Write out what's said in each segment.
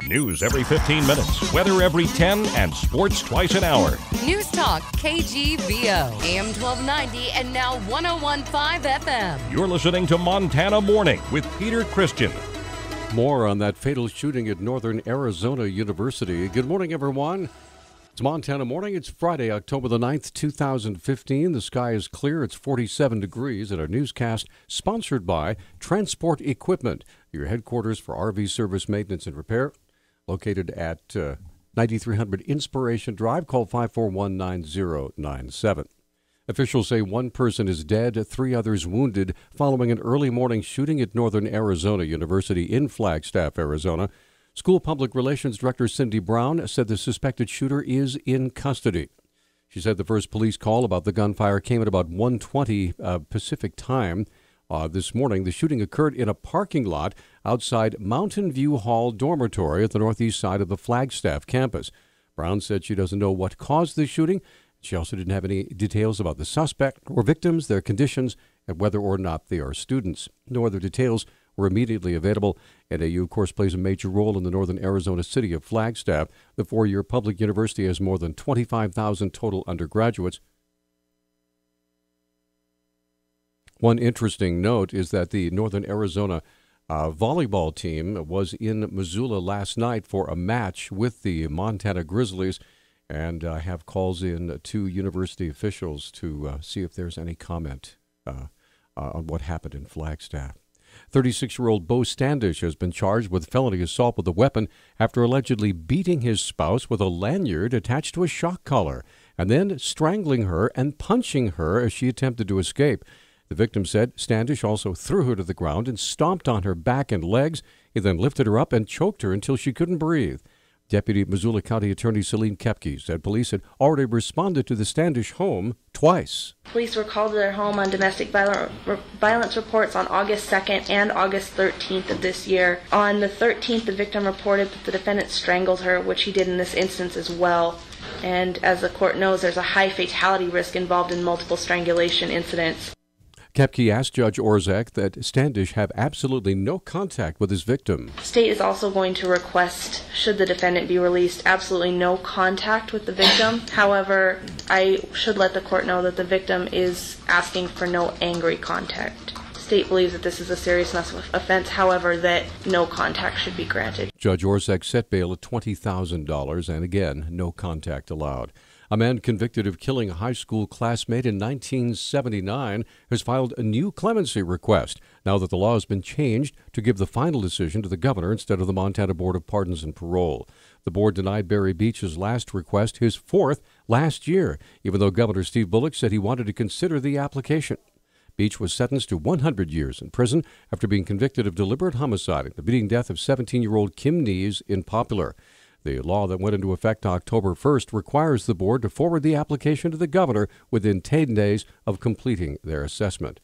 News every 15 minutes, weather every 10, and sports twice an hour. Newstalk, KGVO, AM 1290 and now 101.5 FM. You're listening to Montana Morning with Peter Christian. More on that fatal shooting at Northern Arizona University. Good morning, everyone. It's Montana Morning. It's Friday, October the 9th, 2015. The sky is clear. It's 47 degrees. And our newscast sponsored by Transport Equipment, your headquarters for RV service maintenance and repair, located at 9300 Inspiration Drive. Call 541-9097. Officials say one person is dead, 3 others wounded following an early morning shooting at Northern Arizona University in Flagstaff, Arizona. School Public Relations Director Cindy Brown said the suspected shooter is in custody. She said the first police call about the gunfire came at about 1:20 Pacific time this morning. The shooting occurred in a parking lot outside Mountain View Hall dormitory at the northeast side of the Flagstaff campus. Brown said she doesn't know what caused the shooting. She also didn't have any details about the suspect or victims, their conditions, and whether or not they are students. No other details were immediately available. NAU, of course, plays a major role in the northern Arizona city of Flagstaff. The 4-year public university has more than 25,000 total undergraduates. One interesting note is that the Northern Arizona volleyball team was in Missoula last night for a match with the Montana Grizzlies, and I have calls in to university officials to see if there's any comment on what happened in Flagstaff. 36-year-old Bo Standish has been charged with felony assault with a weapon after allegedly beating his spouse with a lanyard attached to a shock collar and then strangling her and punching her as she attempted to escape. The victim said Standish also threw her to the ground and stomped on her back and legs. He then lifted her up and choked her until she couldn't breathe. Deputy Missoula County Attorney Celine Kepke said police had already responded to the Standish home twice. Police were called to their home on domestic violence reports on August 2nd and August 13th of this year. On the 13th, the victim reported that the defendant strangled her, which he did in this instance as well. And as the court knows, there's a high fatality risk involved in multiple strangulation incidents. Kepke asked Judge Orzak that Standish have absolutely no contact with his victim. State is also going to request, should the defendant be released, absolutely no contact with the victim. However, I should let the court know that the victim is asking for no angry contact. State believes that this is a serious enough offense, however, that no contact should be granted. Judge Orzak set bail at $20,000, and again, no contact allowed. A man convicted of killing a high school classmate in 1979 has filed a new clemency request now that the law has been changed to give the final decision to the governor instead of the Montana Board of Pardons and Parole. The board denied Barry Beach's last request, his 4th, last year, even though Governor Steve Bullock said he wanted to consider the application. Beach was sentenced to 100 years in prison after being convicted of deliberate homicide in the beating death of 17-year-old Kim Nees in Poplar. The law that went into effect October 1st requires the board to forward the application to the governor within 10 days of completing their assessment.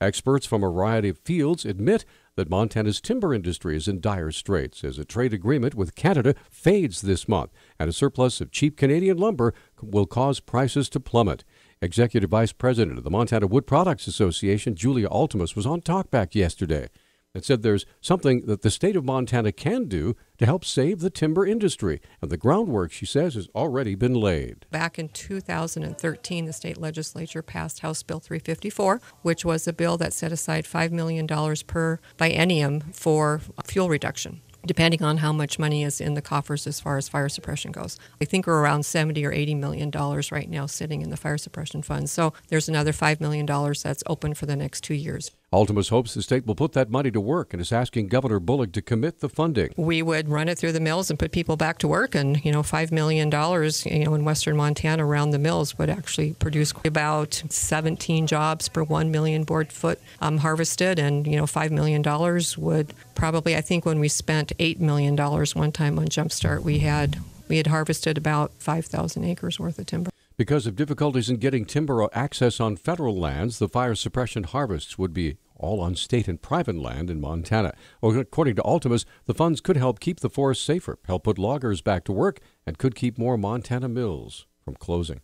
Experts from a variety of fields admit that Montana's timber industry is in dire straits as a trade agreement with Canada fades this month, and a surplus of cheap Canadian lumber will cause prices to plummet. Executive Vice President of the Montana Wood Products Association, Julia Altimus, was on Talkback yesterday and said there's something that the state of Montana can do to help save the timber industry. And the groundwork, she says, has already been laid. Back in 2013, the state legislature passed House Bill 354, which was a bill that set aside $5 million per biennium for fuel reduction, depending on how much money is in the coffers as far as fire suppression goes. I think we're around $70 or $80 million right now sitting in the fire suppression fund. So there's another $5 million that's open for the next 2 years. Altumas hopes the state will put that money to work and is asking Governor Bullock to commit the funding. We would run it through the mills and put people back to work, and $5 million in western Montana around the mills would actually produce about 17 jobs per 1 million board foot harvested, and $5 million would probably, I think when we spent $8 million one time on Jumpstart, we had harvested about 5,000 acres worth of timber. Because of difficulties in getting timber access on federal lands, the fire suppression harvests would be all on state and private land in Montana. Well, according to Altimus, the funds could help keep the forest safer, help put loggers back to work, and could keep more Montana mills from closing.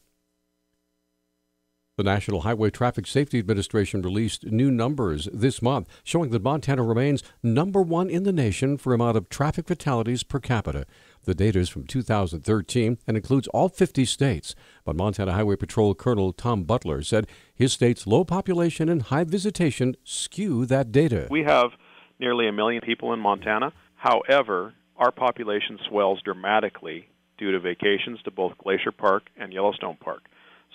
The National Highway Traffic Safety Administration released new numbers this month showing that Montana remains number one in the nation for amount of traffic fatalities per capita. The data is from 2013 and includes all 50 states. But Montana Highway Patrol Colonel Tom Butler said his state's low population and high visitation skew that data. We have nearly 1 million people in Montana. However, our population swells dramatically due to vacations to both Glacier Park and Yellowstone Park.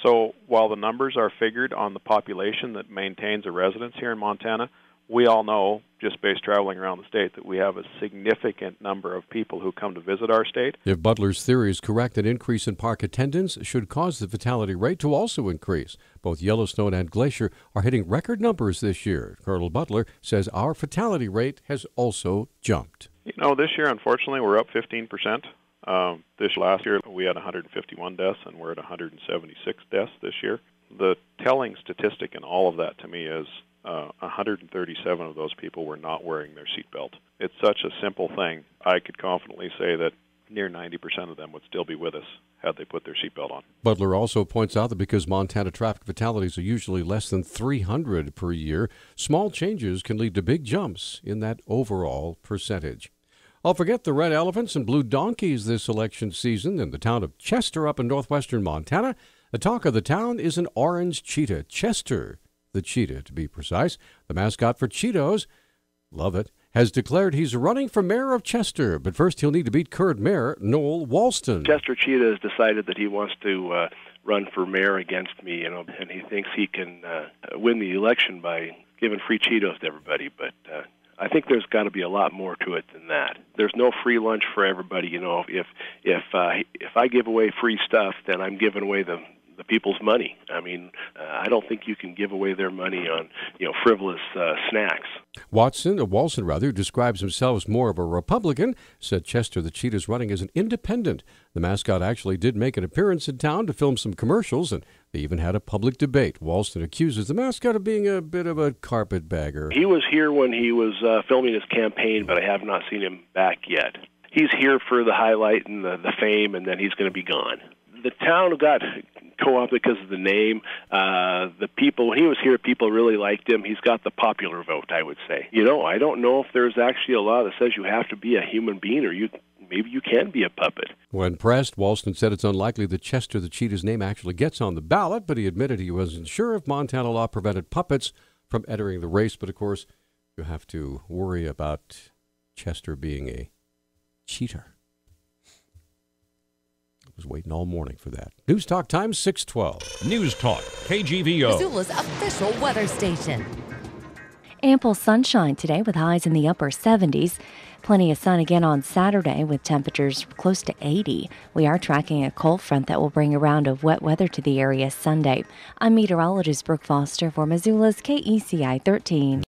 So while the numbers are figured on the population that maintains a residence here in Montana, we all know, just based traveling around the state, that we have a significant number of people who come to visit our state. If Butler's theory is correct, an increase in park attendance should cause the fatality rate to also increase. Both Yellowstone and Glacier are hitting record numbers this year. Colonel Butler says our fatality rate has also jumped. You know, this year, unfortunately, we're up 15%. This last year, we had 151 deaths, and we're at 176 deaths this year. The telling statistic in all of that to me is 137 of those people were not wearing their seatbelt. It's such a simple thing. I could confidently say that near 90% of them would still be with us had they put their seatbelt on. Butler also points out that because Montana traffic fatalities are usually less than 300 per year, small changes can lead to big jumps in that overall percentage. I'll forget the red elephants and blue donkeys this election season in the town of Chester up in northwestern Montana. The talk of the town is an orange cheetah, Chester the cheetah to be precise. The mascot for Cheetos, love it, has declared he's running for mayor of Chester, but first he'll need to beat current mayor Noel Walston. Chester Cheetah has decided that he wants to run for mayor against me, and he thinks he can win the election by giving free Cheetos to everybody, but I think there's got to be a lot more to it than that. There's no free lunch for everybody. You know, if I give away free stuff, then I'm giving away the people's money. I mean, I don't think you can give away their money on, frivolous snacks. Walston, who describes himself as more of a Republican, said Chester the Cheetah's running as an independent. The mascot actually did make an appearance in town to film some commercials, and they even had a public debate. Walston accuses the mascot of being a bit of a carpetbagger. He was here when he was filming his campaign, but I have not seen him back yet. He's here for the highlight and the fame, and then he's going to be gone. The town got co-opted because of the name. The people, when he was here, people really liked him. He's got the popular vote, I would say. I don't know if there's actually a law that says you have to be a human being, or maybe you can be a puppet. When pressed, Walston said it's unlikely that Chester the Cheetah's name actually gets on the ballot, but he admitted he wasn't sure if Montana law prevented puppets from entering the race. But of course, you have to worry about Chester being a cheater. Was waiting all morning for that. Newstalk time 6:12. Newstalk, KGVO. Missoula's official weather station. Ample sunshine today with highs in the upper 70s. Plenty of sun again on Saturday with temperatures close to 80. We are tracking a cold front that will bring a round of wet weather to the area Sunday. I'm meteorologist Brooke Foster for Missoula's KECI 13.